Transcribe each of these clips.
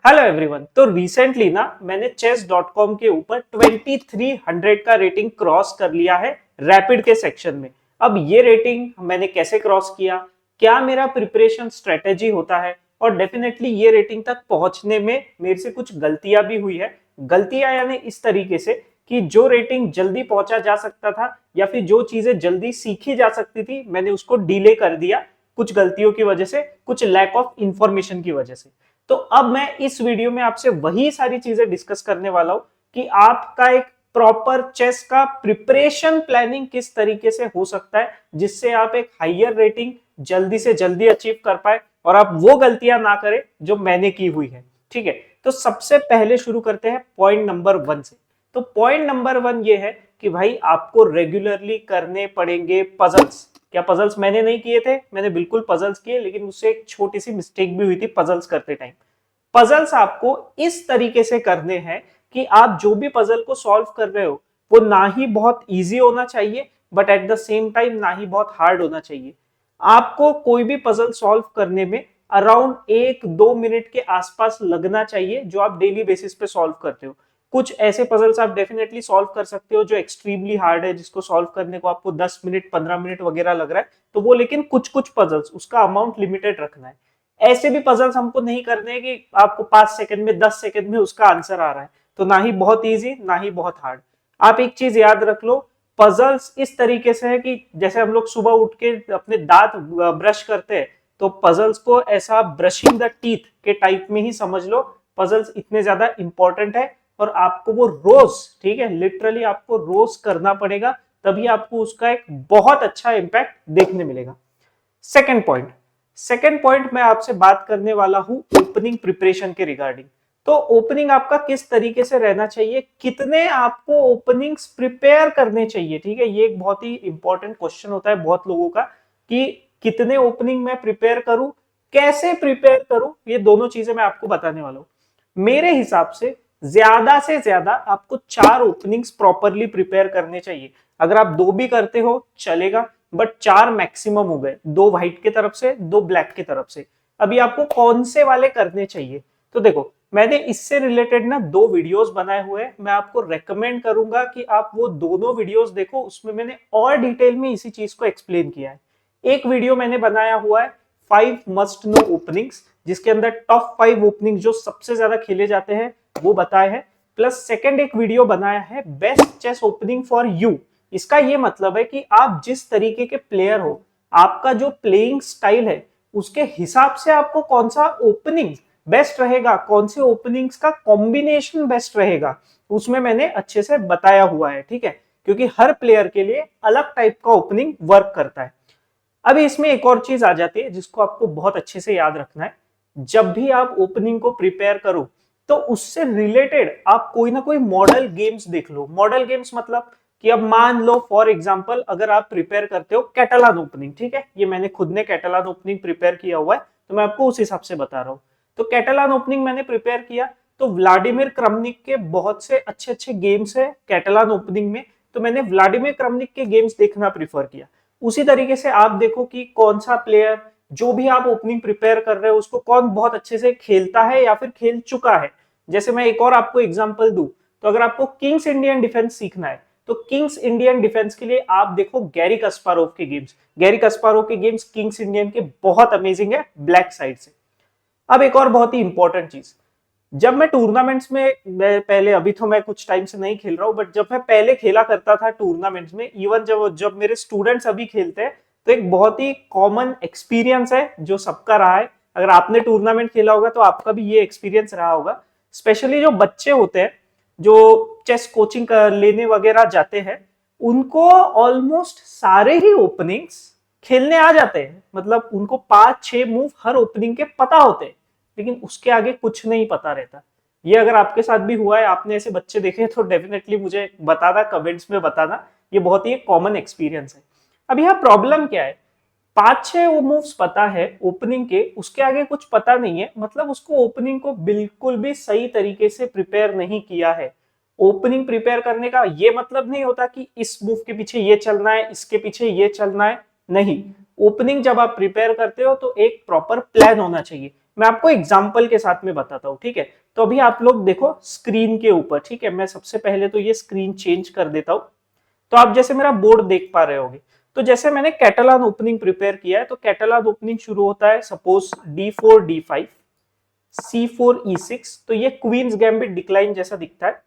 Hello everyone. तो recently ना मैंने chess.com के ऊपर 2300 का रेटिंग क्रॉस कर लिया है रैपिड के सेक्शन में। अब ये रेटिंग मैंने कैसे क्रॉस किया, क्या मेरा प्रिपरेशन स्ट्रेटेजी होता है, और डेफिनेटली ये रेटिंग तक पहुंचने में मेरे से कुछ गलतियां भी हुई है। गलतियां यानी इस तरीके से कि जो रेटिंग जल्दी पहुंचा जा सकता था या फिर जो चीजें जल्दी सीखी जा सकती थी मैंने उसको डिले कर दिया, कुछ गलतियों की वजह से, कुछ लैक ऑफ इंफॉर्मेशन की वजह से। तो अब मैं इस वीडियो में आपसे वही सारी चीजें डिस्कस करने वाला हूं कि आपका एक प्रॉपर चेस का प्रिपरेशन प्लानिंग किस तरीके से हो सकता है जिससे आप एक हायर रेटिंग जल्दी से जल्दी अचीव कर पाए और आप वो गलतियां ना करें जो मैंने की हुई है। ठीक है, तो सबसे पहले शुरू करते हैं पॉइंट नंबर 1 से। तो पॉइंट नंबर 1 ये है कि भाई आपको रेगुलरली करने पड़ेंगे पजल्स। क्या पजल्स मैंने नहीं किए थे? मैंने बिल्कुल पजल्स किए, लेकिन उससे एक छोटी सी मिस्टेक भी हुई थी पजल्स करते टाइम। पजल्स आपको इस तरीके से करने हैं कि आप जो भी पजल को सॉल्व कर रहे हो वो ना ही बहुत इजी होना चाहिए but at the same time ना ही बहुत हार्ड होना चाहिए। आपको कोई भी पजल सॉल्व करने में अराउंड 1-2 मिनट के आसपास लगना चाहिए जो आप डेली बेसिस पे सॉल्व करते हो। कुछ ऐसे पजल्स आप डेफिनेटली सॉल्व कर सकते हो जो एक्सट्रीमली हार्ड है, जिसको सॉल्व करने को आपको 10 मिनट 15 मिनट वगैरह लग रहा है, तो वो, लेकिन कुछ कुछ पजल्स उसका अमाउंट लिमिटेड रखना है। ऐसे भी पजल्स हमको नहीं करने हैं कि आपको 5 सेकंड में 10 सेकंड में उसका आंसर आ रहा है, तो ना ही बहुत इजी ना ही बहुत हार्ड। आप एक चीज याद रख लो, पजल्स इस तरीके से है कि जैसे हम लोग सुबह उठ के अपने दांत ब्रश करते हैं, तो पजल्स को ऐसा ब्रशिंग द टीथ के टाइप में ही समझ लो। पजल्स इतने ज्यादा इंपॉर्टेंट है और आपको वो रोज, ठीक है, लिटरली आपको रोज करना पड़ेगा, तभी आपको उसका एक बहुत अच्छा इंपैक्ट देखने मिलेगा। सेकेंड पॉइंट, सेकेंड पॉइंट मैं आपसे बात करने वाला हूं ओपनिंग प्रिपरेशन के रिगार्डिंग। तो ओपनिंग आपका किस तरीके से रहना चाहिए, कितने आपको ओपनिंग्स प्रिपेयर करने चाहिए। ठीक है, ये एक बहुत ही इंपॉर्टेंट क्वेश्चन होता है बहुत लोगों का कि कितने ओपनिंग मैं प्रिपेयर करूं, कैसे प्रिपेयर करूं। ये दोनों चीजें मैं आपको बताने वाला हूं। मेरे हिसाब से ज्यादा आपको 4 ओपनिंग्स प्रॉपरली प्रिपेयर करने चाहिए। अगर आप 2 भी करते हो चलेगा, बट 4 मैक्सिमम हो गए, 2 व्हाइट की तरफ से 2 ब्लैक की तरफ से। अभी आपको कौन से वाले करने चाहिए, तो देखो मैंने इससे रिलेटेड ना 2 वीडियोस बनाए हुए हैं। मैं आपको रेकमेंड करूंगा कि आप वो दोनों वीडियोस देखो, उसमें मैंने और डिटेल में इसी चीज को एक्सप्लेन किया है। एक वीडियो मैंने बनाया हुआ है 5 मस्ट नो ओपनिंग्स, जिसके अंदर टॉप 5 ओपनिंग जो सबसे ज्यादा खेले जाते हैं वो बताए हैं। प्लस सेकंड एक वीडियो बनाया है best chess opening for you. इसका ये मतलब है कि आप जिस तरीके के प्लेयर हो, आपका जो प्लेइंग स्टाइल है, उसके हिसाब से आपको कौन सा ओपनिंग बेस्ट रहेगा, कौन से ओपनिंग्स का कॉम्बिनेशन बेस्ट रहेगा, उसमें मैंने अच्छे से बताया हुआ है। ठीक है, क्योंकि हर प्लेयर के लिए अलग टाइप का ओपनिंग वर्क करता है। अभी इसमें एक और चीज आ जाती है जिसको आपको बहुत अच्छे से याद रखना है। जब भी आप ओपनिंग को प्रिपेयर करो तो उससे रिलेटेड आप कोई ना कोई मॉडल गेम्स देख लो। मॉडल गेम्स मतलब कि अब मान लो फॉर एग्जांपल अगर आप प्रिपेयर करते हो कैटलान ओपनिंग, ठीक है, ये मैंने खुद ने कैटलान ओपनिंग प्रिपेयर किया हुआ है तो मैं आपको उस हिसाब से बता रहा हूँ। तो कैटलान ओपनिंग मैंने प्रिपेयर किया तो व्लादिमीर क्रमनिक के बहुत से अच्छे अच्छे गेम्स है कैटलान ओपनिंग में, तो मैंने व्लादिमीर क्रमनिक के गेम्स देखना प्रीफर किया। उसी तरीके से आप देखो कि कौन सा प्लेयर, जो भी आप ओपनिंग प्रिपेयर कर रहे हो, उसको कौन बहुत अच्छे से खेलता है या फिर खेल चुका है। जैसे मैं एक और आपको एग्जांपल दूं, तो अगर आपको किंग्स इंडियन डिफेंस सीखना है तो किंग्स इंडियन डिफेंस के लिए आप देखो गैरी कस्पारोव के गेम्स। गैरी कस्पारोव के गेम्स किंग्स इंडियन के बहुत अमेजिंग है ब्लैक साइड से। अब एक और बहुत ही इंपॉर्टेंट चीज, जब मैं टूर्नामेंट्स में, मैं पहले, अभी तो मैं कुछ टाइम से नहीं खेल रहा हूं, बट जब मैं पहले खेला करता था टूर्नामेंट्स में, इवन जब जब मेरे स्टूडेंट्स अभी खेलते हैं, तो एक बहुत ही कॉमन एक्सपीरियंस है जो सबका रहा है। अगर आपने टूर्नामेंट खेला होगा तो आपका भी ये एक्सपीरियंस रहा होगा। स्पेशली जो बच्चे होते हैं जो चेस कोचिंग लेने वगैरह जाते हैं, उनको ऑलमोस्ट सारे ही ओपनिंग्स खेलने आ जाते हैं। मतलब उनको 5-6 मूव हर ओपनिंग के पता होते हैं, लेकिन उसके आगे कुछ नहीं पता रहता। ये अगर आपके साथ भी हुआ है, आपने ऐसे बच्चे देखे तो डेफिनेटली मुझे बताना, कमेंट्स में बताना। ये बहुत ही कॉमन एक्सपीरियंस है। अब यहाँ प्रॉब्लम क्या है, 5-6 वो मूव्स पता है ओपनिंग के, उसके आगे कुछ पता नहीं है, मतलब उसको ओपनिंग को बिल्कुल भी सही तरीके से प्रिपेयर नहीं किया है। ओपनिंग प्रिपेयर करने का ये मतलब नहीं होता कि इस मूव के पीछे ये चलना है, इसके पीछे ये चलना है। नहीं, ओपनिंग जब आप प्रिपेयर करते हो तो एक प्रॉपर प्लान होना चाहिए। मैं आपको एग्जाम्पल के साथ में बताता हूँ, ठीक है। तो अभी आप लोग देखो स्क्रीन के ऊपर, ठीक है। मैं सबसे पहले तो ये स्क्रीन चेंज कर देता हूँ। तो आप जैसे मेरा बोर्ड देख पा रहे होगे, तो जैसे मैंने कैटलान ओपनिंग प्रिपेयर किया है, तो कैटलान ओपनिंग शुरू होता है suppose D4 D5 C4 E6, तो ये क्वींस गैम्बिट डिक्लाइन जैसा दिखता है।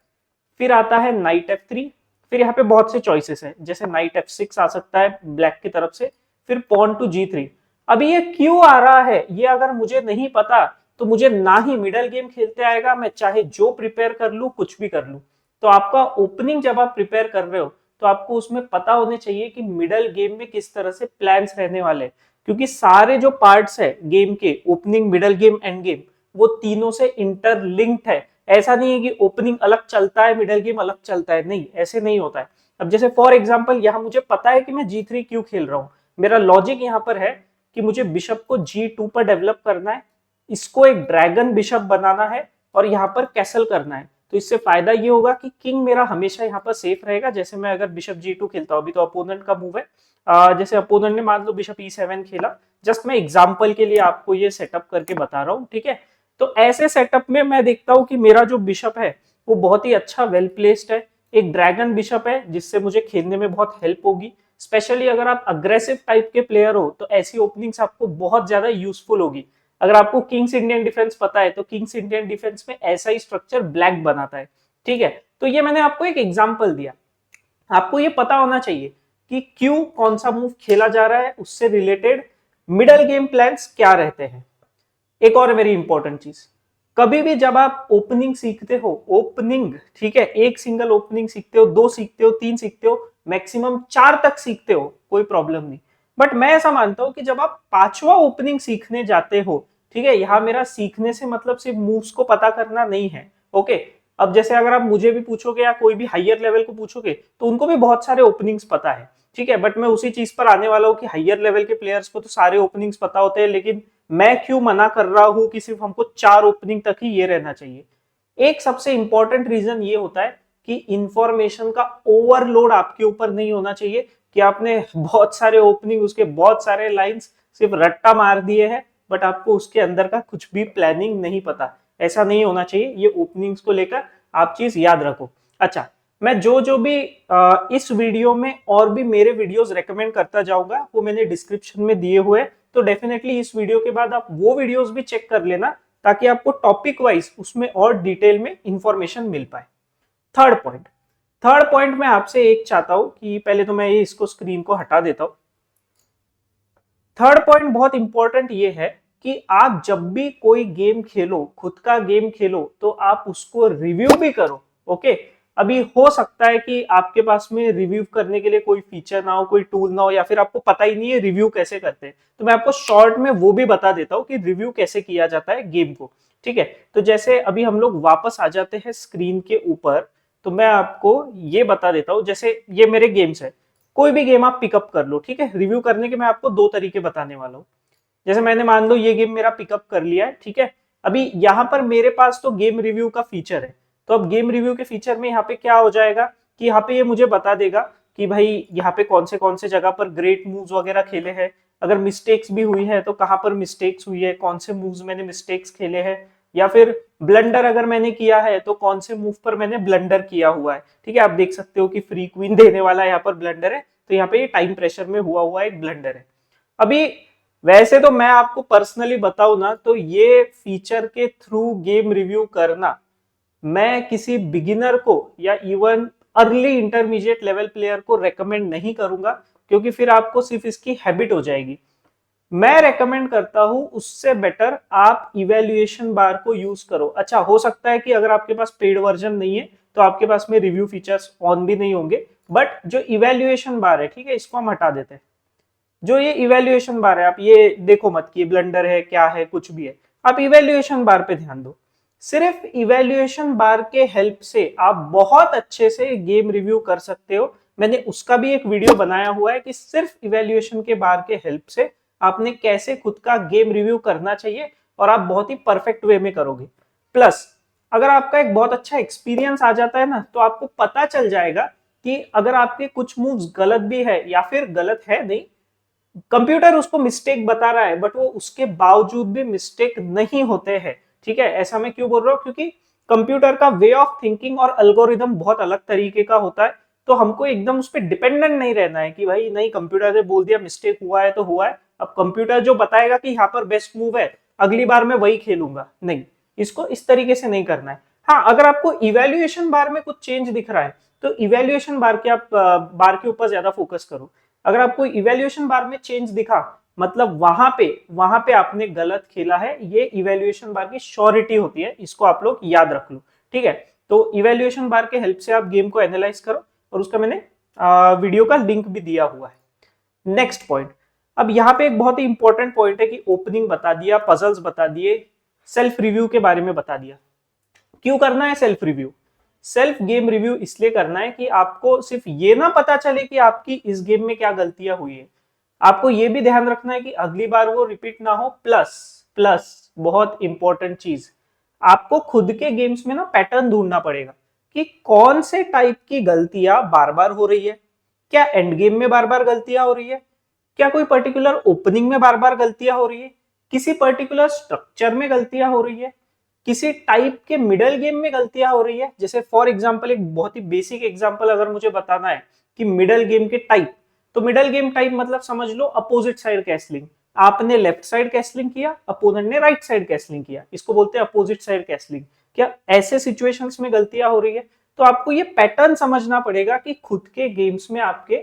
फिर आता है नाइट F3, फिर यहाँ पे बहुत से चॉइसेस हैं, जैसे नाइट F6 आ सकता है ब्लैक की तरफ से, फिर पॉन टू G3। अभी ये क्यों आ रहा है, ये अगर मुझे नहीं पता तो मुझे ना ही मिडल गेम खेलते आएगा, मैं चाहे जो प्रिपेयर कर लूं, कुछ भी कर लूं। तो आपका ओपनिंग जब आप प्रिपेयर कर रहे हो, तो आपको उसमें पता होने चाहिए कि मिडल गेम में किस तरह से प्लान्स रहने वाले, क्योंकि सारे जो पार्ट्स है गेम के, opening middle game end game, वो तीनों से इंटरलिंक्ड है। ऐसा नहीं है कि ओपनिंग अलग चलता है मिडल गेम अलग चलता है, नहीं, ऐसे नहीं होता है। अब जैसे फॉर एग्जांपल यहाँ मुझे पता है कि मैं G3 क्यों खेल रहा हूँ, मेरा लॉजिक यहाँ पर है कि मुझे बिशप को G2 पर डेवलप करना है, इसको एक ड्रैगन बिशप बनाना है और यहाँ पर कैसल करना है। तो इससे फायदा ये होगा कि किंग मेरा हमेशा यहाँ पर सेफ रहेगा। जैसे मैं अगर बिशप G2 खेलता हूँ, अभी तो अपोनेंट का मूव है, जैसे अपोनेंट ने मान लो बिशप E7 खेला, जस्ट मैं एग्जाम्पल के लिए आपको ये सेटअप करके बता रहा हूँ, ठीक है। तो ऐसे सेटअप में मैं देखता हूँ कि मेरा जो बिशप है वो बहुत ही अच्छा वेल प्लेस्ड है, एक ड्रैगन बिशप है जिससे मुझे खेलने में बहुत हेल्प होगी। स्पेशली अगर आप अग्रेसिव टाइप के प्लेयर हो तो ऐसी ओपनिंग्स आपको बहुत ज्यादा यूजफुल होगी। अगर आपको किंग्स इंडियन डिफेंस पता है तो किंग्स इंडियन डिफेंस में ऐसा ही स्ट्रक्चर ब्लैक बनाता है, ठीक है। तो ये मैंने आपको एक एग्जाम्पल दिया। आपको ये पता होना चाहिए कि क्यों कौन सा मूव खेला जा रहा है, उससे रिलेटेड मिडल गेम प्लान्स क्या रहते हैं। एक और वेरी इंपॉर्टेंट चीज, कभी भी जब आप ओपनिंग सीखते हो, ओपनिंग, ठीक है, एक सिंगल ओपनिंग सीखते हो, 2 सीखते हो, 3 सीखते हो, मैक्सिमम 4 तक सीखते हो, कोई प्रॉब्लम नहीं। बट मैं ऐसा मानता हूं कि जब आप 5वां ओपनिंग सीखने जाते हो, ठीक है, यहां मेरा सीखने से मतलब सिर्फ मूव्स को पता करना नहीं है, ओके। अब जैसे अगर आप मुझे भी पूछोगे या कोई भी हायर लेवल को पूछोगे तो उनको भी बहुत सारे ओपनिंग्स पता है, ठीक है। बट मैं उसी चीज पर आने वाला हूँ कि हायर लेवल के प्लेयर्स को तो सारे ओपनिंग्स पता होते हैं, लेकिन मैं क्यों मना कर रहा हूं कि सिर्फ हमको 4 ओपनिंग तक ही ये रहना चाहिए। एक सबसे इंपॉर्टेंट रीजन ये होता है कि इंफॉर्मेशन का ओवरलोड आपके ऊपर नहीं होना चाहिए, कि आपने बहुत सारे ओपनिंग, उसके बहुत सारे लाइंस सिर्फ रट्टा मार दिए हैं, बट आपको उसके अंदर का कुछ भी प्लानिंग नहीं पता। ऐसा नहीं होना चाहिए। ये ओपनिंग्स को लेकर आप चीज याद रखो। अच्छा, मैं जो जो भी इस वीडियो में और भी मेरे वीडियोस रेकमेंड करता जाऊंगा वो मैंने डिस्क्रिप्शन में दिए हुए, तो डेफिनेटली इस वीडियो के बाद आप वो वीडियोस भी चेक कर लेना, ताकि आपको टॉपिक वाइज उसमें और डिटेल में इंफॉर्मेशन मिल पाए। थर्ड पॉइंट, थर्ड पॉइंट मैं आपसे एक चाहता हूं कि पहले तो मैं ये इसको स्क्रीन को हटा देता हूं। थर्ड पॉइंट बहुत इंपॉर्टेंट ये है कि आप जब भी कोई गेम खेलो, खुद का गेम खेलो, तो आप उसको रिव्यू भी करो, ओके। अभी हो सकता है कि आपके पास में रिव्यू करने के लिए कोई फीचर ना हो, कोई टूल ना हो, या फिर आपको पता ही नहीं है रिव्यू कैसे करते हैं। तो मैं आपको शॉर्ट में वो भी बता देता हूँ कि रिव्यू कैसे किया जाता है गेम को, ठीक है। तो जैसे अभी हम लोग वापस आ जाते हैं स्क्रीन के ऊपर, तो मैं आपको ये बता देता हूँ, जैसे ये मेरे गेम्स है, कोई भी गेम आप पिकअप कर लो, ठीक है। रिव्यू करने के मैं आपको 2 तरीके बताने वाला हूँ। जैसे मैंने मान लो ये गेम मेरा पिकअप कर लिया है, ठीक है। अभी यहाँ पर मेरे पास तो गेम रिव्यू का फीचर है, तो अब गेम रिव्यू के फीचर में यहाँ पे क्या हो जाएगा कि यहाँ पे ये मुझे बता देगा कि भाई यहाँ पे कौन से जगह पर ग्रेट मूव्स वगैरह खेले हैं, अगर मिस्टेक्स भी हुई है तो कहाँ पर मिस्टेक्स हुई है, कौन से मूव्स मैंने मिस्टेक्स खेले हैं, या फिर ब्लंडर अगर मैंने किया है तो कौन से मूव पर मैंने ब्लंडर किया हुआ है, ठीक है। आप देख सकते हो कि फ्री क्वीन देने वाला यहाँ पर ब्लंडर है, तो यहाँ पे ये टाइम प्रेशर में हुआ एक ब्लंडर है। अभी वैसे तो मैं आपको पर्सनली बताऊं ना, तो ये फीचर के थ्रू गेम रिव्यू करना मैं किसी बिगिनर को या even early intermediate level player को रेकमेंड नहीं करूंगा, क्योंकि फिर आपको सिर्फ इसकी हैबिट हो जाएगी। मैं रेकमेंड करता हूं उससे बेटर आप इवेल्युएशन बार को यूज करो। अच्छा, हो सकता है कि अगर आपके पास पेड वर्जन नहीं है तो आपके पास में रिव्यू फीचर्स ऑन भी नहीं होंगे, बट जो इवेल्युएशन बार है, ठीक है, इसको हम हटा देते हैं। जो ये इवेल्युएशन बार है, आप ये देखो मत कि ब्लंडर है क्या है कुछ भी है, आप इवेल्युएशन बार पे ध्यान दो। सिर्फ इवेल्युएशन बार के हेल्प से आप बहुत अच्छे से गेम रिव्यू कर सकते हो। मैंने उसका भी एक वीडियो बनाया हुआ है कि सिर्फ इवेल्युएशन के बार के हेल्प से आपने कैसे खुद का गेम रिव्यू करना चाहिए, और आप बहुत ही परफेक्ट वे में करोगे। प्लस अगर आपका एक बहुत अच्छा एक्सपीरियंस आ जाता है ना, तो आपको पता चल जाएगा कि अगर आपके कुछ मूव्स गलत भी है या फिर गलत है नहीं, कंप्यूटर उसको मिस्टेक बता रहा है बट वो उसके बावजूद भी मिस्टेक नहीं होते हैं। ठीक है, ऐसा मैं क्यों बोल रहा हूँ, क्योंकि कंप्यूटर का वे ऑफ थिंकिंग और एल्गोरिदम बहुत अलग तरीके का होता है। तो हमको एकदम उस पर डिपेंडेंट नहीं रहना है कि भाई नहीं कंप्यूटर ने बोल दिया मिस्टेक हुआ है तो हुआ है, अब कंप्यूटर जो बताएगा कि यहाँ पर बेस्ट मूव है अगली बार मैं वही खेलूंगा, नहीं, इसको इस तरीके से नहीं करना है। हाँ, अगर आपको इवेल्युएशन बार में कुछ चेंज दिख रहा है तो इवेल्युएशन बार के आप बार के ऊपर ज्यादा फोकस करो। अगर आपको इवेल्युएशन बार में चेंज दिखा मतलब वहां पे आपने गलत खेला है, ये इवेल्युएशन बार की श्योरिटी होती है, इसको आप लोग याद रख लो। ठीक है, तो इवेल्युएशन बार के हेल्प से आप गेम को एनालाइज करो और उसका मैंने वीडियो का लिंक भी दिया हुआ है। नेक्स्ट पॉइंट, अब यहाँ पे एक बहुत ही इंपॉर्टेंट पॉइंट है कि ओपनिंग बता दिया, पजल्स बता दिए, सेल्फ रिव्यू के बारे में बता दिया। क्यों करना है self review? Self game review इसलिए करना है कि आपको सिर्फ ये ना पता चले कि आपकी इस गेम में क्या गलतियां हुई है, आपको ये भी ध्यान रखना है कि अगली बार वो रिपीट ना हो। प्लस प्लस बहुत इंपॉर्टेंट चीज, आपको खुद के गेम्स में ना पैटर्न ढूंढना पड़ेगा कि कौन से टाइप की गलतियां बार बार हो रही है। क्या एंड गेम में बार बार गलतियां हो रही है, क्या कोई पर्टिकुलर ओपनिंग में बार बार गलतियां हो रही है, किसी पर्टिकुलर स्ट्रक्चर में गलतियां हो रही है, किसी टाइप के मिडल गेम में गलतियां हो रही है। जैसे फॉर एग्जांपल एक बहुत ही बेसिक एग्जांपल अगर मुझे बताना है कि मिडल गेम के टाइप, तो मिडल गेम टाइप मतलब समझ लो अपोजिट साइड कैसलिंग। आपने लेफ्ट साइड कैसलिंग किया, अपोनेंट ने राइट साइड कैसलिंग किया, इसको बोलते हैं अपोजिट साइड कैसलिंग। क्या ऐसे सिचुएशंस में गलतियां हो रही है? तो आपको ये पैटर्न समझना पड़ेगा कि खुद के गेम्स में आपके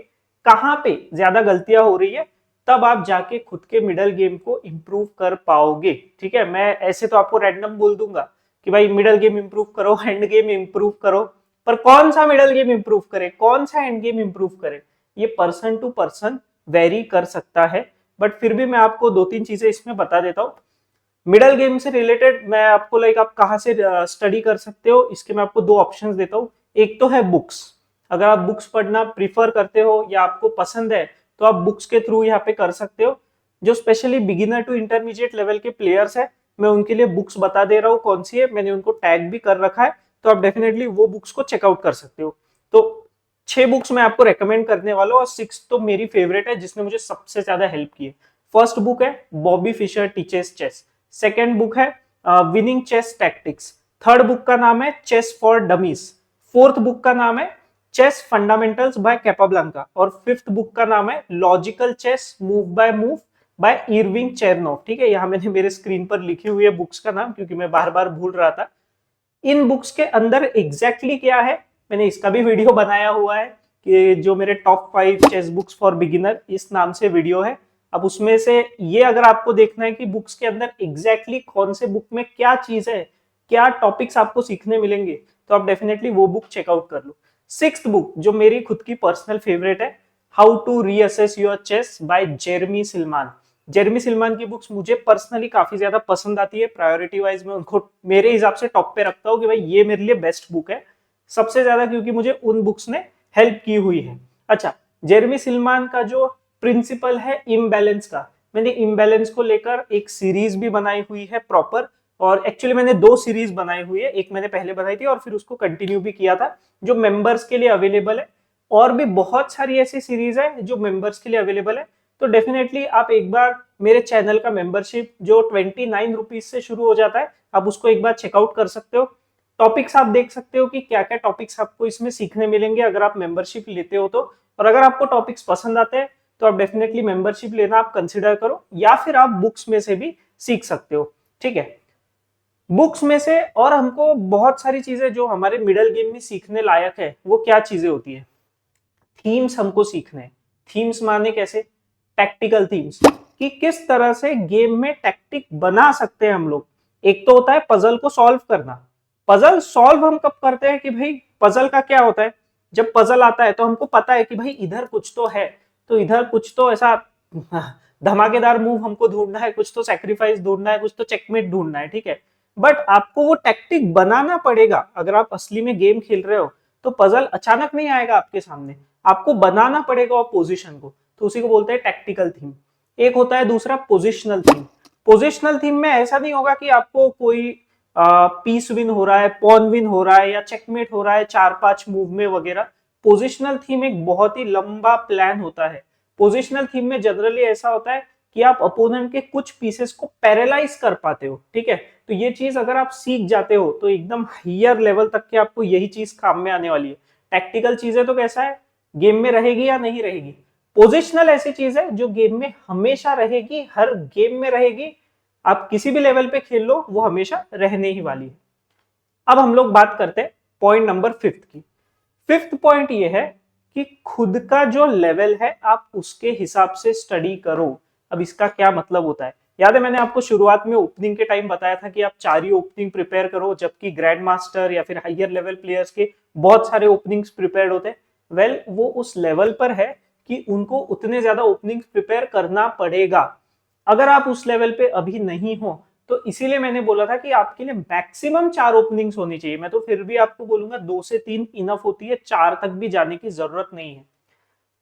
कहां पे ज्यादा गलतियां हो रही है, तब आप जाके खुद के मिडल गेम को इंप्रूव कर पाओगे। ठीक है, मैं ऐसे तो आपको रैंडम बोल दूंगा कि भाई मिडल गेम इंप्रूव करो, एंड गेम इंप्रूव करो, पर कौन सा मिडल गेम इंप्रूव करे, कौन सा एंड गेम इंप्रूव करे, ये पर्सन टू पर्सन वेरी कर सकता है। बट फिर भी मैं आपको दो तीन चीजें इसमें बता देता हूँ मिडल गेम से रिलेटेड। मैं आपको लाइक आप कहाँ से स्टडी कर सकते हो, इसके मैं आपको दो ऑप्शंस देता हूँ। एक तो है बुक्स, अगर आप बुक्स पढ़ना प्रीफर करते हो या आपको पसंद है तो आप बुक्स के थ्रू यहाँ पे कर सकते हो। जो specially beginner to intermediate level के प्लेयर्स है, मैं उनके लिए बुक्स बता दे रहा हूँ कौन सी है, मैंने उनको टैग भी कर रखा है, तो आप डेफिनेटली वो बुक्स को चेकआउट कर सकते हो। तो 6 बुक्स मैं आपको रेकमेंड करने वाला हूँ और 6 तो मेरी फेवरेट है जिसने मुझे सबसे ज्यादा हेल्प की है। फर्स्ट बुक है Bobby Fischer teaches chess, second book है winning chess tactics, third book का नाम है chess for dummies, fourth book का नाम है चेस फंडामेंटल्स बाय कैपाब्लांका और फिफ्थ बुक का नाम है logical chess move by Irving Chernev. ठीक है, यहाँ मैंने मेरे स्क्रीन पर लिखी हुई है बुक्स का नाम क्योंकि मैं बार बार भूल रहा था। इन बुक्स के अंदर एग्जैक्टली क्या है मैंने इसका भी वीडियो बनाया हुआ है कि जो मेरे top 5 chess books for beginner इस नाम से वीडियो है। अब उसमें से ये अगर आपको देखना है कि बुक्स के अंदर एग्जैक्टली कौन से बुक में क्या चीज है, क्या टॉपिक्स आपको सीखने मिलेंगे, तो आप डेफिनेटली वो बुक चेकआउट कर लो। सिक्स्थ बुक जो मेरी खुद की पर्सनल फेवरेट है, how to reassess your chess by Jeremy Silman. Jeremy Silman की बुक्स मुझे पर्सनली काफी ज्यादा पसंद आती है, प्रायोरिटी वाइज में उनको मेरे हिसाब से टॉप पे रखता हूँ कि भाई ये मेरे लिए बेस्ट बुक है सबसे ज्यादा, क्योंकि मुझे उन बुक्स ने हेल्प की हुई है। अच्छा, जेरमी सिलमान का जो प्रिंसिपल है इम्बैलेंस का, मैंने इम्बैलेंस को लेकर एक सीरीज भी बनाई हुई है प्रॉपर, और एक्चुअली मैंने 2 सीरीज बनाई हुई है, एक मैंने पहले बनाई थी और फिर उसको कंटिन्यू भी किया था, जो मेंबर्स के लिए अवेलेबल है। और भी बहुत सारी ऐसी सीरीज है जो मेंबर्स के लिए अवेलेबल है। तो डेफिनेटली आप एक बार मेरे चैनल का मेंबरशिप जो 29 रुपीज से शुरू हो जाता है, आप उसको एक बार चेकआउट कर सकते हो। टॉपिक्स आप देख सकते हो कि क्या क्या टॉपिक्स आपको इसमें सीखने मिलेंगे अगर आप मेंबरशिप लेते हो तो। और अगर आपको टॉपिक्स पसंद आते हैं तो आप डेफिनेटली मेंबरशिप लेना आप कंसिडर करो, या फिर आप बुक्स में से भी सीख सकते हो। ठीक है, बुक्स में से और हमको बहुत सारी चीजें जो हमारे मिडल गेम में सीखने लायक है, वो क्या चीजें होती है? थीम्स हमको सीखने हैं। थीम्स माने कैसे? टैक्टिकल थीम्स, कि किस तरह से गेम में टैक्टिक बना सकते हैं हम लोग। एक तो होता है पजल को सॉल्व करना। पजल सॉल्व हम कब करते हैं कि भाई पजल का क्या होता है, जब पजल आता है तो हमको पता है कि भाई इधर कुछ तो है, तो इधर कुछ तो ऐसा धमाकेदार मूव हमको ढूंढना है, कुछ तो सैक्रिफाइस ढूंढना है, कुछ तो चेकमेट ढूंढना है। ठीक है, बट आपको वो टैक्टिक बनाना पड़ेगा। अगर आप असली में गेम खेल रहे हो तो पजल अचानक नहीं आएगा आपके सामने, आपको बनाना पड़ेगा वो पोजीशन को, तो उसी को बोलते हैं टैक्टिकल थीम। एक होता है दूसरा पोजिशनल थीम। पोजिशनल थीम में ऐसा नहीं होगा कि आपको कोई पीस विन हो रहा है, पॉन विन हो रहा है या चेकमेट हो रहा है 4-5 मूव में वगैरह। पोजिशनल थीम एक बहुत ही लंबा प्लान होता है, पोजिशनल थीम में जनरली ऐसा होता है कि आप अपोनेंट के कुछ पीसेस को पैरालाइज कर पाते हो, ठीक है। तो ये चीज अगर आप सीख जाते हो तो एकदम हायर लेवल तक के आपको यही चीज काम में आने वाली है। टैक्टिकल चीजें तो कैसा है, गेम में रहेगी या नहीं रहेगी। पोजिशनल ऐसी चीज है जो गेम में हमेशा रहेगी, हर गेम में रहेगी, आप किसी भी लेवल पे खेल लो वो हमेशा रहने ही वाली है। अब हम लोग बात करते हैं पॉइंट नंबर 5 की। 5th पॉइंट ये है कि खुद का जो लेवल है आप उसके हिसाब से स्टडी करो। अब इसका क्या मतलब होता है, याद है मैंने आपको शुरुआत में ओपनिंग के टाइम बताया था कि आप 4 ही ओपनिंग प्रिपेयर करो, जबकि ग्रैंड मास्टर या फिर हायर लेवल प्लेयर्स के बहुत सारे ओपनिंग्स प्रिपेयर्ड होते हैं। वेल वो उस लेवल पर है कि उनको उतने ज्यादा ओपनिंग्स प्रिपेयर करना पड़ेगा। अगर आप उस लेवल पे अभी नहीं हो तो इसीलिए मैंने बोला था कि आपके लिए मैक्सिमम 4 ओपनिंग्स होनी चाहिए। मैं तो फिर भी आपको बोलूंगा 2 से 3 इनफ होती है, 4 तक भी जाने की जरूरत नहीं है।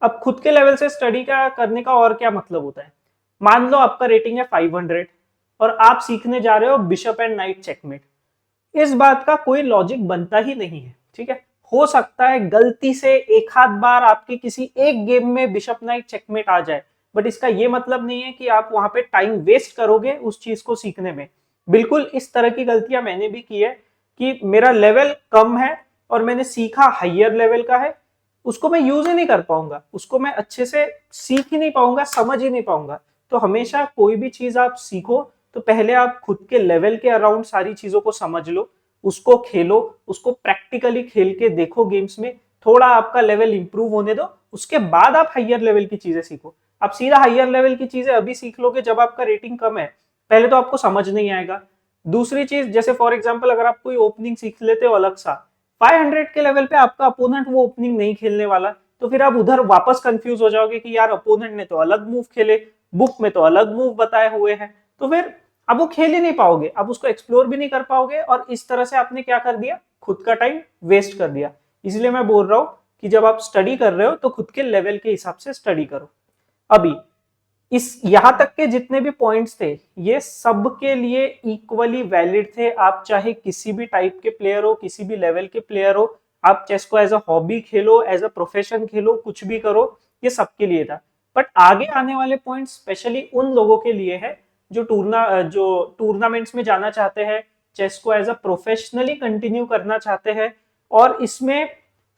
अब खुद के लेवल से स्टडी का करने का और क्या मतलब होता है, मान लो आपका रेटिंग है 500 और आप सीखने जा रहे हो बिशप एंड नाइट चेकमेट। इस बात का कोई लॉजिक बनता ही नहीं है, ठीक है। हो सकता है गलती से एक आध बार आपके किसी एक गेम में बिशप नाइट चेकमेट आ जाए, बट इसका ये मतलब नहीं है कि आप वहां पे टाइम वेस्ट करोगे उस चीज को सीखने में। बिल्कुल इस तरह की गलतियां मैंने भी की है कि मेरा लेवल कम है और मैंने सीखा हायर लेवल का है, उसको मैं यूज ही नहीं कर पाऊंगा, उसको मैं अच्छे से सीख ही नहीं पाऊंगा, समझ ही नहीं पाऊंगा। तो हमेशा कोई भी चीज आप सीखो तो पहले आप खुद के लेवल के अराउंड सारी चीजों को समझ लो, उसको खेलो, उसको प्रैक्टिकली खेल के देखो गेम्स में, थोड़ा आपका लेवल इंप्रूव होने दो, उसके बाद आप हायर लेवल की चीजें सीखो। आप सीधा हायर लेवल की चीजें अभी सीख लोगे जब आपका रेटिंग कम है, पहले तो आपको समझ नहीं आएगा। दूसरी चीज, जैसे फॉर एग्जांपल अगर आप कोई ओपनिंग सीख लेते हो अलग सा 500 के लेवल पे, आपका अपोनेंट वो ओपनिंग नहीं खेलने वाला, तो फिर आप उधर वापस कंफ्यूज हो जाओगे कि यार अपोनेंट ने तो अलग मूव खेले, बुक में तो अलग मूव बताए हुए हैं, तो फिर अब वो खेल ही नहीं पाओगे, अब उसको एक्सप्लोर भी नहीं कर पाओगे, और इस तरह से आपने क्या कर दिया, खुद का टाइम वेस्ट कर दिया। इसलिए मैं बोल रहा हूं कि जब आप स्टडी कर रहे हो तो खुद के लेवल के हिसाब से स्टडी करो। अभी इस यहां तक के जितने भी पॉइंट्स थे ये सब के लिए इक्वली वैलिड थे। आप चाहे किसी भी टाइप के प्लेयर हो, किसी भी लेवल के प्लेयर हो, आप चेस को as a hobby Khelo, as a profession खेलो, कुछ भी करो, ये सबके लिए था। बट आगे आने वाले पॉइंट्स स्पेशली उन लोगों के लिए है जो टूर्नामेंट्स में जाना चाहते हैं, चेस को एज अ प्रोफेशनली कंटिन्यू करना चाहते हैं, और इसमें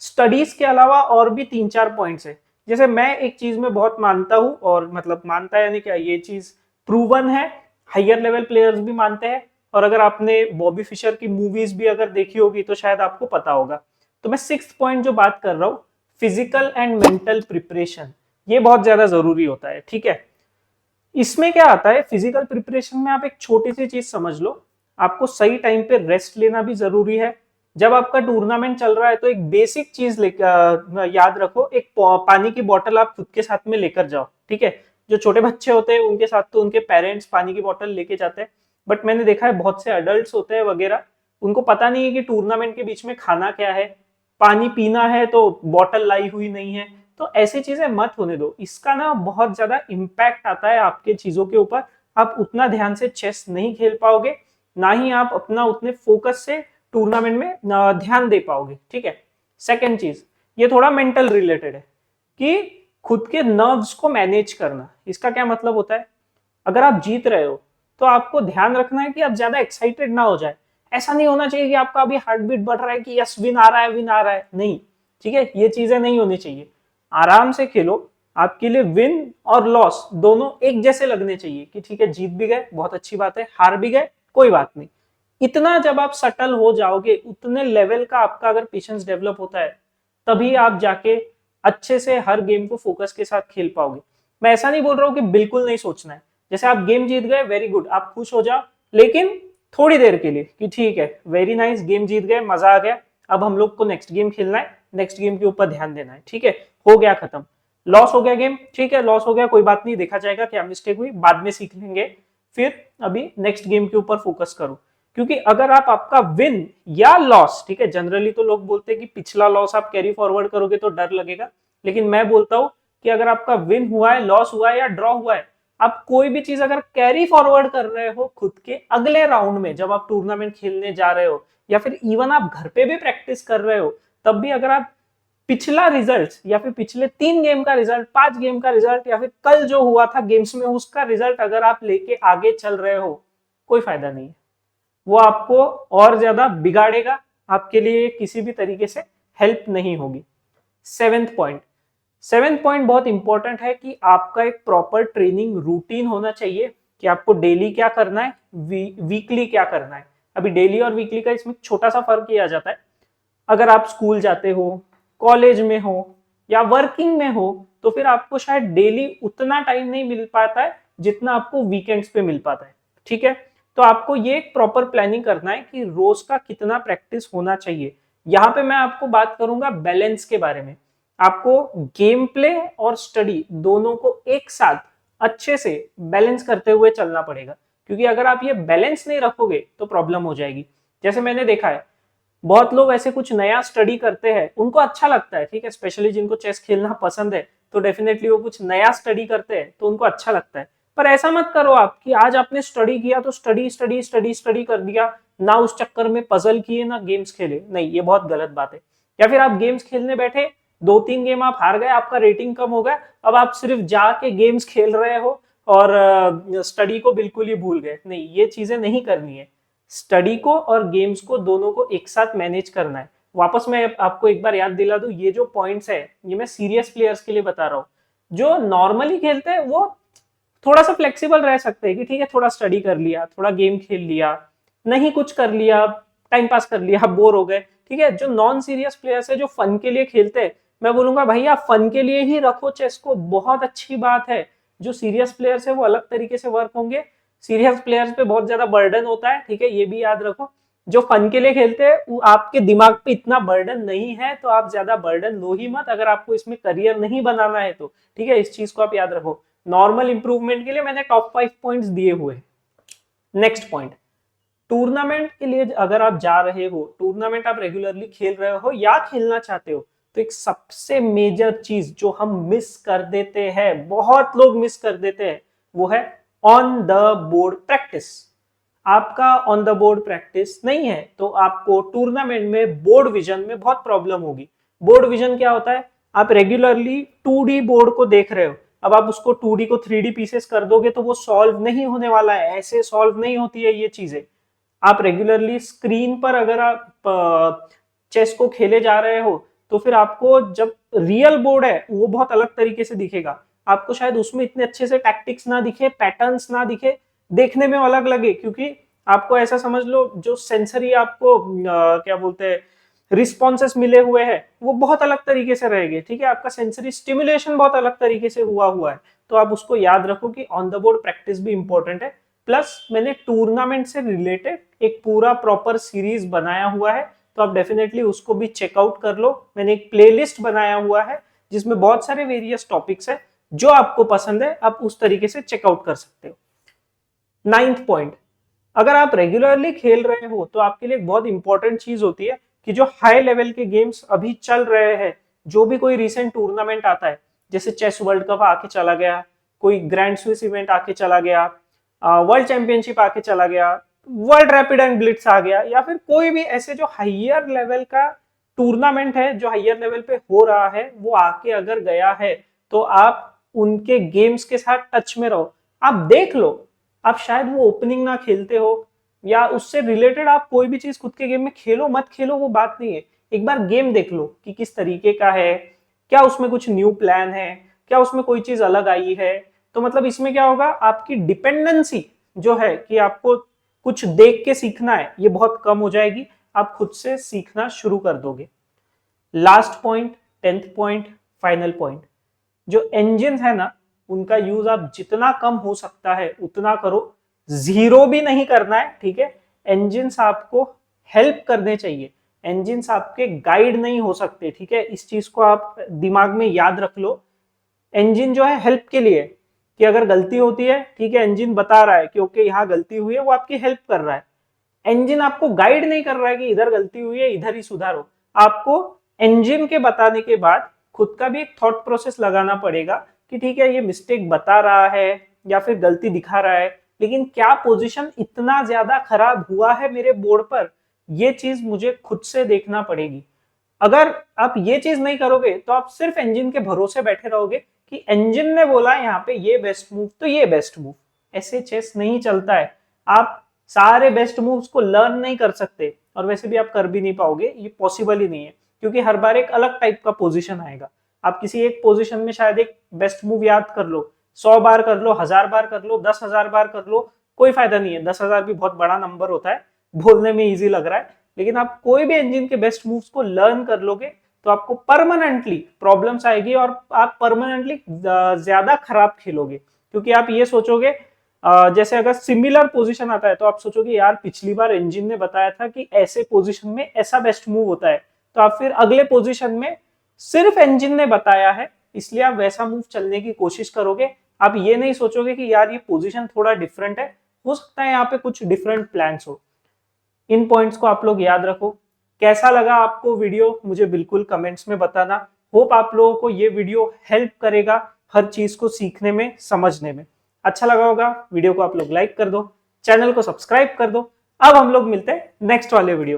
स्टडीज के अलावा और भी 3-4 पॉइंट्स है। जैसे मैं एक चीज में बहुत मानता हूं, और मतलब मानता है यानी क्या, ये चीज प्रूवन है, हायर लेवल प्लेयर्स भी मानते हैं, और अगर आपने बॉबी फिशर की मूवीज भी अगर देखी होगी तो शायद आपको पता होगा। तो मैं 6th पॉइंट जो बात कर रहा हूं, फिजिकल एंड मेंटल प्रिपरेशन, ये बहुत ज्यादा जरूरी होता है, ठीक है। इसमें क्या आता है, फिजिकल प्रिपरेशन में आप एक छोटी सी चीज समझ लो, आपको सही टाइम पे रेस्ट लेना भी जरूरी है। जब आपका टूर्नामेंट चल रहा है तो एक बेसिक चीज याद रखो, एक पानी की बोतल आप खुद के साथ में लेकर जाओ, ठीक है। जो छोटे बच्चे होते हैं उनके साथ तो उनके पेरेंट्स पानी की बोतल लेके जाते हैं, बट मैंने देखा है बहुत से अडल्ट होते हैं वगैरह, उनको पता नहीं है कि टूर्नामेंट के बीच में खाना क्या है, पानी पीना है तो बॉटल लाई हुई नहीं है। तो ऐसी चीजें मत होने दो, इसका ना बहुत ज्यादा इम्पैक्ट आता है आपके चीजों के ऊपर। आप उतना ध्यान से चेस नहीं खेल पाओगे, ना ही आप अपना उतने फोकस से टूर्नामेंट में ध्यान दे पाओगे, ठीक है। सेकेंड चीज, ये थोड़ा मेंटल रिलेटेड है कि खुद के नर्व्स को मैनेज करना। इसका क्या मतलब होता है, अगर आप जीत रहे हो तो आपको ध्यान रखना है कि आप ज्यादा एक्साइटेड ना हो जाए। ऐसा नहीं होना चाहिए कि आपका अभी हार्ट बीट बढ़ रहा है कि यस विन आ रहा है, विन आ रहा है, नहीं, ठीक है, ये चीजें नहीं होनी चाहिए। आराम से खेलो, आपके लिए विन और लॉस दोनों एक जैसे लगने चाहिए कि ठीक है जीत भी गए बहुत अच्छी बात है, हार भी गए कोई बात नहीं। इतना जब आप सटल हो जाओगे, उतने लेवल का आपका अगर पेशेंस डेवलप होता है, तभी आप जाके अच्छे से हर गेम को फोकस के साथ खेल पाओगे। मैं ऐसा नहीं बोल रहा हूँ कि बिल्कुल नहीं सोचना है, जैसे आप गेम जीत गए वेरी गुड, आप खुश हो जाओ, लेकिन थोड़ी देर के लिए कि ठीक है वेरी नाइस गेम जीत गए, मजा आ गया, अब हम लोग को नेक्स्ट गेम खेलना है, नेक्स्ट गेम के ऊपर ध्यान देना है, ठीक है, हो गया खत्म। लॉस हो गया गेम, ठीक है लॉस हो गया, कोई बात नहीं, देखा जाएगा क्या मिस्टेक हुई, बाद में सीख लेंगे, फिर अभी नेक्स्ट गेम के ऊपर फोकस करो। क्योंकि अगर आप आपका विन या लॉस, ठीक है, जनरली तो लोग बोलते हैं कि पिछला लॉस आप कैरी फॉरवर्ड करोगे तो डर लगेगा, लेकिन मैं बोलता हूं कि अगर आपका विन हुआ है, लॉस हुआ है या ड्रॉ हुआ है, आप कोई भी चीज अगर कैरी फॉरवर्ड कर रहे हो खुद के अगले राउंड में, जब आप टूर्नामेंट खेलने जा रहे हो, या फिर इवन आप घर पे भी प्रैक्टिस कर रहे हो, तब भी अगर आप पिछला रिजल्ट या फिर पिछले 3 गेम का रिजल्ट, 5 गेम का रिजल्ट या फिर कल जो हुआ था गेम्स में उसका रिजल्ट अगर आप लेके आगे चल रहे हो, कोई फायदा नहीं है। वो आपको और ज्यादा बिगाड़ेगा, आपके लिए किसी भी तरीके से हेल्प नहीं होगी। सेवेंथ पॉइंट बहुत इंपॉर्टेंट है कि आपका एक प्रॉपर ट्रेनिंग रूटीन होना चाहिए कि आपको डेली क्या करना है, वीकली क्या करना है। अभी डेली और वीकली का इसमें छोटा सा फर्क किया जाता है। अगर आप स्कूल जाते हो, कॉलेज में हो या वर्किंग में हो, तो फिर आपको शायद डेली उतना टाइम नहीं मिल पाता है जितना आपको वीकेंड्स पे मिल पाता है। ठीक है, तो आपको ये एक प्रॉपर प्लानिंग करना है कि रोज का कितना प्रैक्टिस होना चाहिए। यहाँ पे मैं आपको बात करूंगा बैलेंस के बारे में। आपको गेम प्ले और स्टडी दोनों को एक साथ अच्छे से बैलेंस करते हुए चलना पड़ेगा, क्योंकि अगर आप ये बैलेंस नहीं रखोगे तो प्रॉब्लम हो जाएगी। जैसे मैंने देखा है बहुत लोग ऐसे कुछ नया स्टडी करते हैं, उनको अच्छा लगता है, ठीक है, स्पेशली जिनको चेस खेलना पसंद है तो डेफिनेटली वो कुछ नया स्टडी करते हैं तो उनको अच्छा लगता है। पर ऐसा मत करो आप कि आज आपने स्टडी किया तो स्टडी स्टडी स्टडी स्टडी कर दिया, ना उस चक्कर में पजल किए ना गेम्स खेले। नहीं, ये बहुत गलत बात है। या फिर आप गेम्स खेलने बैठे, 2-3 गेम आप हार गए, आपका रेटिंग कम हो गया, अब आप सिर्फ जाके गेम्स खेल रहे हो और स्टडी को बिल्कुल ही भूल गए। नहीं, ये चीजें नहीं करनी है। स्टडी को और गेम्स को दोनों को एक साथ मैनेज करना है। वापस मैं आपको एक बार याद दिला दूं, ये जो पॉइंट्स है ये मैं सीरियस प्लेयर्स के लिए बता रहा हूँ। जो नॉर्मली खेलते हैं वो थोड़ा सा फ्लेक्सिबल रह सकते हैं कि ठीक है थोड़ा स्टडी कर लिया, थोड़ा गेम खेल लिया, नहीं कुछ कर लिया, टाइम पास कर लिया, बोर हो गए। ठीक है, जो नॉन सीरियस प्लेयर्स है, जो फन के लिए खेलते हैं, मैं बोलूंगा भाई आप फन के लिए ही रखो चेस को, बहुत अच्छी बात है। जो सीरियस प्लेयर्स है वो अलग तरीके से वर्क होंगे, सीरियस प्लेयर्स पे बहुत ज्यादा बर्डन होता है। ठीक है, ये भी याद रखो। जो फन के लिए खेलते हैं वो आपके दिमाग पे इतना बर्डन नहीं है, तो आप ज्यादा बर्डन लो ही मत अगर आपको इसमें करियर नहीं बनाना है तो। ठीक है, इस चीज को आप याद रखो। नॉर्मल इंप्रूवमेंट के लिए मैंने टॉप 5 पॉइंट्स दिए हुए। नेक्स्ट पॉइंट, टूर्नामेंट के लिए अगर आप जा रहे हो, टूर्नामेंट आप रेगुलरली खेल रहे हो या खेलना चाहते हो, तो एक सबसे मेजर चीज जो हम मिस कर देते हैं, बहुत लोग मिस कर देते हैं, वो है ऑन द बोर्ड प्रैक्टिस। आपका ऑन द बोर्ड प्रैक्टिस नहीं है तो आपको टूर्नामेंट में बोर्ड विजन में बहुत प्रॉब्लम होगी। बोर्ड विजन क्या होता है? आप रेगुलरली 2D बोर्ड को देख रहे हो, अब आप उसको 2D को 3D पीसेस कर दोगे तो वो सॉल्व नहीं होने वाला है, ऐसे सॉल्व नहीं होती है ये चीजें। आप रेगुलरली स्क्रीन पर अगर आप चेस को खेले जा रहे हो तो फिर आपको जब रियल बोर्ड है वो बहुत अलग तरीके से दिखेगा। आपको शायद उसमें इतने अच्छे से टैक्टिक्स ना दिखे, पैटर्न्स ना दिखे, देखने में अलग लगे, क्योंकि आपको ऐसा समझ लो जो सेंसरी आपको क्या बोलते हैं रिस्पॉन्सेस मिले हुए हैं वो बहुत अलग तरीके से रहेंगे। ठीक है, आपका सेंसरी स्टिमुलेशन बहुत अलग तरीके से हुआ है। तो आप उसको याद रखो कि ऑन द बोर्ड प्रैक्टिस भी इंपॉर्टेंट है। प्लस मैंने टूर्नामेंट से रिलेटेड एक पूरा प्रॉपर सीरीज बनाया हुआ है, तो आप डेफिनेटली उसको भी चेकआउट कर लो। मैंने एक प्लेलिस्ट बनाया हुआ है जिसमें बहुत सारे वेरियस टॉपिक्स है, जो आपको पसंद है आप उस तरीके से चेकआउट कर सकते हो। 9th पॉइंट, अगर आप रेगुलरली खेल रहे हो तो आपके लिए एक बहुत इंपॉर्टेंट चीज होती है कि जो हाई लेवल के गेम्स अभी चल रहे हैं, जो भी कोई रिसेंट टूर्नामेंट आता है, जैसे चेस वर्ल्ड कप आके चला गया, कोई ग्रैंड स्विस इवेंट आके चला गया, वर्ल्ड चैंपियनशिप आके चला गया, वर्ल्ड रैपिड एंड ब्लिट्स आ गया, या फिर कोई भी ऐसे जो हाइयर लेवल का टूर्नामेंट है जो हाइयर लेवल पे हो रहा है वो आके अगर गया है, तो आप उनके गेम्स के साथ टच में रहो, आप देख लो। आप शायद वो ओपनिंग ना खेलते हो या उससे रिलेटेड आप कोई भी चीज खुद के गेम में खेलो मत खेलो वो बात नहीं है, एक बार गेम देख लो कि किस तरीके का है, क्या उसमें कुछ न्यू प्लान है, क्या उसमें कोई चीज अलग आई है। तो मतलब इसमें क्या होगा, आपकी डिपेंडेंसी जो है कि आपको कुछ देख के सीखना है ये बहुत कम हो जाएगी, आप खुद से सीखना शुरू कर दोगे। Last point, 10th point, final point, जो इंजन है ना उनका यूज आप जितना कम हो सकता है उतना करो, जीरो भी नहीं करना है। ठीक है, इंजन्स आपको हेल्प करने चाहिए, इंजन्स आपके गाइड नहीं हो सकते। ठीक है, इस चीज को आप दिमाग में याद रख लो। इंजन जो है हेल्प के लिए, कि अगर गलती होती है ठीक है इंजन बता रहा है कि ओके यहाँ गलती हुई है, वो आपकी हेल्प कर रहा है। इंजन आपको गाइड नहीं कर रहा है कि इधर गलती हुई है इधर ही सुधारो। आपको इंजन के बताने के बाद खुद का भी एक थॉट प्रोसेस लगाना पड़ेगा कि ठीक है ये मिस्टेक बता रहा है या फिर गलती दिखा रहा है, लेकिन क्या पोजीशन इतना ज्यादा खराब हुआ है मेरे बोर्ड पर, ये चीज मुझे खुद से देखना पड़ेगी। अगर आप ये चीज नहीं करोगे तो आप सिर्फ इंजन के भरोसे बैठे रहोगे कि इंजन ने बोला यहाँ पे ये बेस्ट मूव तो ये बेस्ट मूव। ऐसे चेस नहीं चलता है। आप सारे बेस्ट मूव्स को लर्न नहीं कर सकते, और वैसे भी आप कर भी नहीं पाओगे, ये पॉसिबल ही नहीं है, क्योंकि हर बार एक अलग टाइप का पोजीशन आएगा। आप किसी एक पोजीशन में शायद एक बेस्ट मूव याद कर लो, 100 बार कर लो, 1000 बार कर लो, 10,000 बार कर लो, कोई फायदा नहीं है। 10,000 भी बहुत बड़ा नंबर होता है, बोलने में इजी लग रहा है, लेकिन आप कोई भी इंजन के बेस्ट मूव्स को लर्न कर लोगे तो आपको परमानेंटली प्रॉब्लम्स आएगी और आप परमानेंटली ज्यादा खराब खेलोगे। क्योंकि आप ये सोचोगे, जैसे अगर सिमिलर पोजीशन आता है तो आप सोचोगे यार पिछली बार इंजन ने बताया था कि ऐसे पोजीशन में ऐसा बेस्ट मूव होता है, तो आप फिर अगले पोजीशन में सिर्फ इंजन ने बताया है इसलिए आप वैसा मूव चलने की कोशिश करोगे। आप ये नहीं सोचोगे कि यार ये पोजीशन थोड़ा डिफरेंट है, हो सकता है यहाँ पे कुछ डिफरेंट प्लान्स हो। इन पॉइंट्स को आप लोग याद रखो। कैसा लगा आपको वीडियो मुझे बिल्कुल कमेंट्स में बताना। होप आप लोगों को ये वीडियो हेल्प करेगा हर चीज को सीखने में, समझने में। अच्छा लगा होगा वीडियो को आप लोग लाइक कर दो, चैनल को सब्सक्राइब कर दो। अब हम लोग मिलते हैं नेक्स्ट वाले वीडियो।